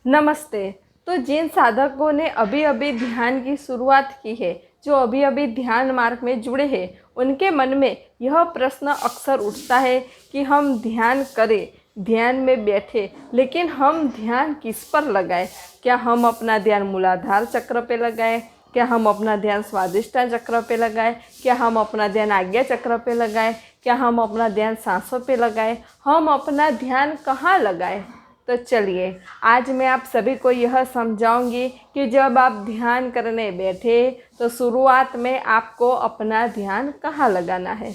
नमस्ते। तो जिन साधकों ने अभी अभी ध्यान की शुरुआत की है, जो अभी अभी ध्यान मार्ग में जुड़े हैं, उनके मन में यह प्रश्न अक्सर उठता है कि हम ध्यान करें, ध्यान में बैठे, लेकिन हम ध्यान किस पर लगाएं? क्या हम अपना ध्यान मूलाधार चक्र पे लगाएं? क्या हम अपना ध्यान स्वादिष्टान चक्र पे लगाएं? क्या हम अपना ध्यान आज्ञा चक्र पे लगाएं? क्या हम अपना ध्यान सांसों पे लगाएं? हम अपना ध्यान कहाँ लगाएं? तो चलिए, आज मैं आप सभी को यह समझाऊंगी कि जब आप ध्यान करने बैठे तो शुरुआत में आपको अपना ध्यान कहाँ लगाना है।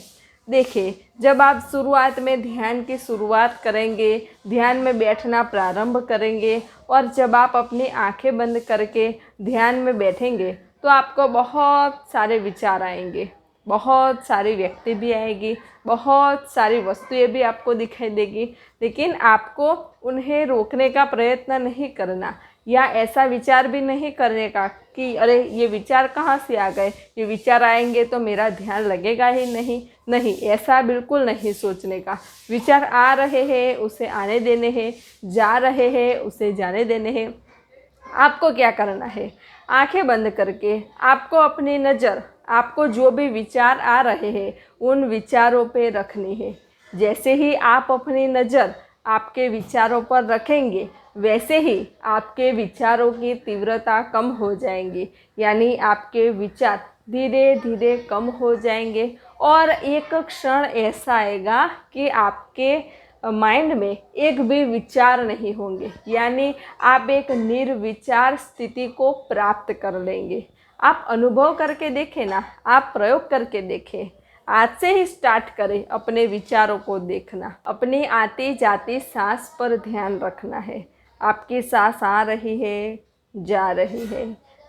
देखिए, जब आप शुरुआत में ध्यान की शुरुआत करेंगे, ध्यान में बैठना प्रारंभ करेंगे और जब आप अपनी आंखें बंद करके ध्यान में बैठेंगे तो आपको बहुत सारे विचार आएंगे, बहुत सारी व्यक्ति भी आएगी, बहुत सारी वस्तुएं भी आपको दिखाई देगी, लेकिन आपको उन्हें रोकने का प्रयत्न नहीं करना या ऐसा विचार भी नहीं करने का कि अरे ये विचार कहाँ से आ गए, ये विचार आएंगे तो मेरा ध्यान लगेगा ही नहीं। नहीं, ऐसा बिल्कुल नहीं सोचने का। विचार आ रहे हैं उसे आने देने हैं, जा रहे हैं उसे जाने देने हैं। आपको क्या करना है, आंखें बंद करके आपको अपनी नज़र, आपको जो भी विचार आ रहे हैं उन विचारों पे रखनी है। जैसे ही आप अपनी नज़र आपके विचारों पर रखेंगे, वैसे ही आपके विचारों की तीव्रता कम हो जाएंगी, यानी आपके विचार धीरे धीरे कम हो जाएंगे और एक क्षण ऐसा आएगा कि आपके माइंड में एक भी विचार नहीं होंगे, यानी आप एक निर्विचार स्थिति को प्राप्त कर लेंगे। आप अनुभव करके देखें ना, आप प्रयोग करके देखें। आज से ही स्टार्ट करें अपने विचारों को देखना। अपनी आती जाती सांस पर ध्यान रखना है। आपकी सांस आ रही है, जा रही है,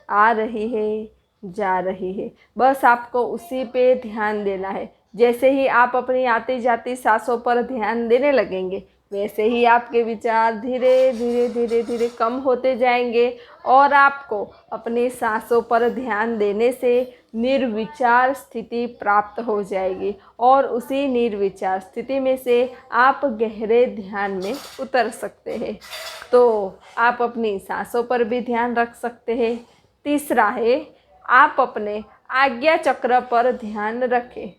आ रही है, जा रही है, बस आपको उसी पे ध्यान देना है। जैसे ही आप अपनी आती जाती सांसों पर ध्यान देने लगेंगे, वैसे ही आपके विचार धीरे धीरे धीरे धीरे कम होते जाएंगे और आपको अपनी सांसों पर ध्यान देने से निर्विचार स्थिति प्राप्त हो जाएगी और उसी निर्विचार स्थिति में से आप गहरे ध्यान में उतर सकते हैं। तो आप अपनी सांसों पर भी ध्यान रख सकते हैं। तीसरा है, आप अपने आज्ञा चक्र पर ध्यान रखें।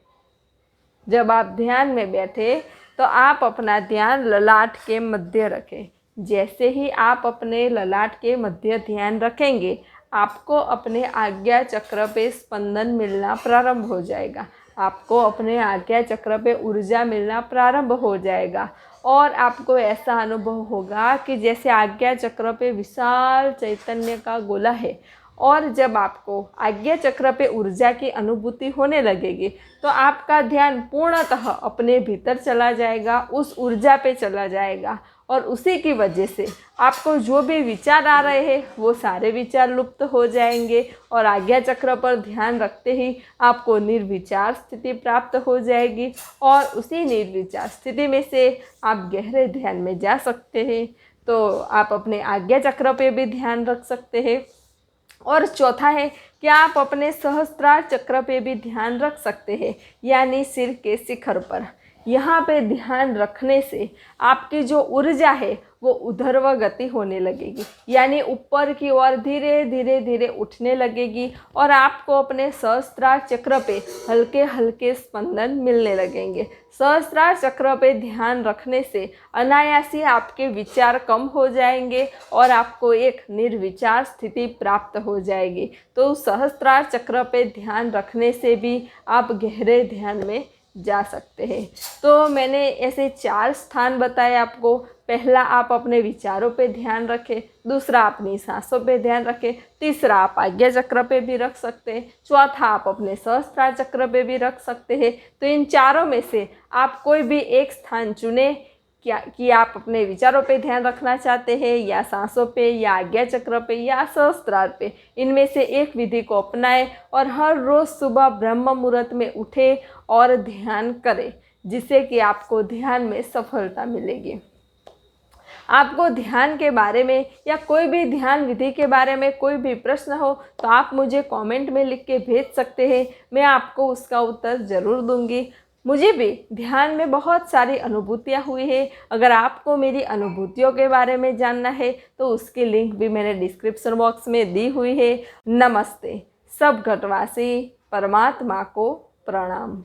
जब आप ध्यान में बैठे तो आप अपना ध्यान ललाट के मध्य रखें। जैसे ही आप अपने ललाट के मध्य ध्यान रखेंगे, आपको अपने आज्ञा चक्र पे स्पंदन मिलना प्रारंभ हो जाएगा। आपको अपने आज्ञा चक्र पे ऊर्जा मिलना प्रारंभ हो जाएगा और आपको ऐसा अनुभव होगा कि जैसे आज्ञा चक्र पे विशाल चैतन्य का गोला है। और जब आपको आज्ञा चक्र पे ऊर्जा की अनुभूति होने लगेगी तो आपका ध्यान पूर्णतः अपने भीतर चला जाएगा, उस ऊर्जा पे चला जाएगा और उसी की वजह से आपको जो भी विचार आ रहे हैं वो सारे विचार लुप्त हो जाएंगे और आज्ञा चक्र पर ध्यान रखते ही आपको निर्विचार स्थिति प्राप्त हो जाएगी और उसी निर्विचार स्थिति में से आप गहरे ध्यान में जा सकते हैं। तो आप अपने आज्ञा चक्र पे भी ध्यान रख सकते हैं। और चौथा है कि आप अपने सहस्त्रार चक्र पे भी ध्यान रख सकते हैं, यानी सिर के शिखर पर। यहाँ पे ध्यान रखने से आपकी जो ऊर्जा है वो ऊर्ध्व गति होने लगेगी, यानी ऊपर की ओर धीरे धीरे धीरे उठने लगेगी और आपको अपने सहस्त्रार चक्र पे हल्के हल्के स्पंदन मिलने लगेंगे। सहस्त्रार चक्र पे ध्यान रखने से अनायासी आपके विचार कम हो जाएंगे और आपको एक निर्विचार स्थिति प्राप्त हो जाएगी। तो सहस्त्रार चक्र पे ध्यान रखने से भी आप गहरे ध्यान में जा सकते हैं। तो मैंने ऐसे 4 स्थान बताए आपको। पहला, आप अपने विचारों पे ध्यान रखें। दूसरा, अपनी सांसों पे ध्यान रखें। तीसरा, आप आज्ञा चक्र पे भी रख सकते हैं। चौथा, आप अपने सहस्त्रार चक्र पे भी रख सकते हैं। तो इन चारों में से आप कोई भी एक स्थान चुने क्या कि आप अपने विचारों पे ध्यान रखना चाहते हैं या सांसों पे या आज्ञा चक्र पे या सहस्त्रार पे। इनमें से एक विधि को अपनाएं और हर रोज़ सुबह ब्रह्म मुहूर्त में उठे और ध्यान करें, जिससे कि आपको ध्यान में सफलता मिलेगी। आपको ध्यान के बारे में या कोई भी ध्यान विधि के बारे में कोई भी प्रश्न हो तो आप मुझे कमेंट में लिख के भेज सकते हैं, मैं आपको उसका उत्तर ज़रूर दूंगी। मुझे भी ध्यान में बहुत सारी अनुभूतियाँ हुई है। अगर आपको मेरी अनुभूतियों के बारे में जानना है तो उसकी लिंक भी मैंने डिस्क्रिप्शन बॉक्स में दी हुई है। नमस्ते। सब घटवासी परमात्मा को प्रणाम।